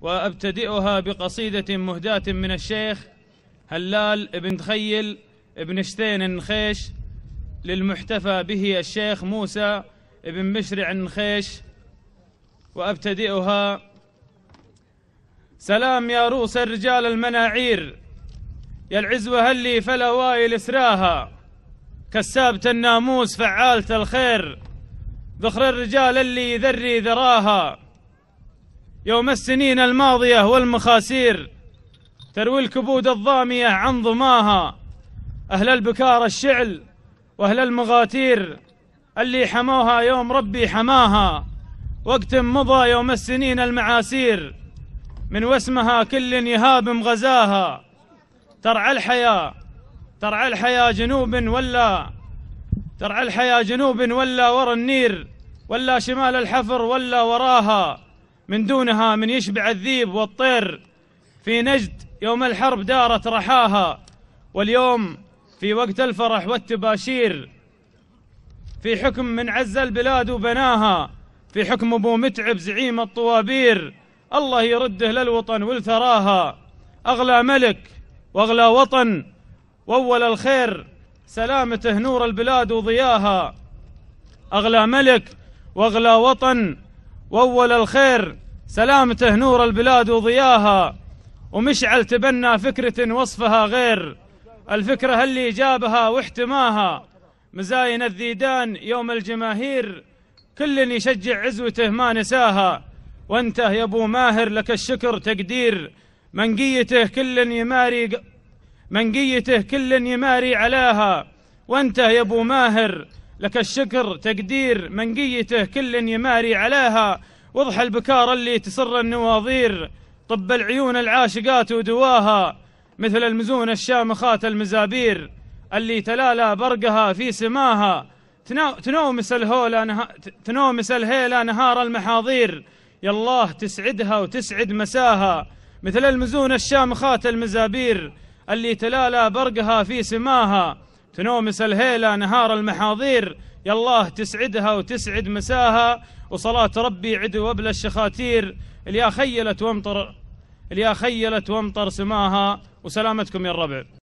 وأبتدئها بقصيدة مهداة من الشيخ هلال ابن تخيل ابن شتين النخيش للمحتفى به الشيخ موسى ابن مشرع النخيش. وأبتدئها: سلام يا روس الرجال المناعير، يا العزوة هلي فالأوائل اسراها، كسابة الناموس فعالة الخير، ذخر الرجال اللي ذري ذراها، يوم السنين الماضية والمخاسير تروي الكبود الضامية عن ضماها، أهل البكار الشعل وأهل المغاتير اللي حموها يوم ربي حماها، وقت مضى يوم السنين المعاسير من وسمها كل يهاب مغزاها، ترعى الحياة جنوب ولا ورا النير، ولا شمال الحفر ولا وراها، من دونها من يشبع الذيب والطير، في نجد يوم الحرب دارت رحاها، واليوم في وقت الفرح والتباشير في حكم من عز البلاد وبناها، في حكم أبو متعب زعيم الطوابير، الله يرده للوطن ولثراها، أغلى ملك وأغلى وطن وأول الخير سلامته نور البلاد وضياها، أغلى ملك وأغلى وطن وأول الخير سلامته نور البلاد وضياها، ومشعل تبنى فكرة وصفها غير الفكرة اللي جابها واحتماها، مزاين الذيدان يوم الجماهير كل يشجع عزوته ما نساها، وانته يا ابو ماهر لك الشكر تقدير، منقيته كل يماري علاها، وانته يا ابو ماهر لك الشكر تقدير، منقيته كل يماري علاها، وضح البكار اللي تسر النواظير، طب العيون العاشقات ودواها، مثل المزون الشامخات المزابير اللي تلالى برقها في سماها، تنومس الهيلة نهار المحاضير، يالله تسعدها وتسعد مساها، مثل المزون الشامخات المزابير اللي تلالى برقها في سماها، تنومس الهيلة نهار المحاضير، يالله تسعدها وتسعد مساها، وصلاة ربي عدو وبل الشخاتير اللي خيلت وامطر سماها. وسلامتكم يا الربع.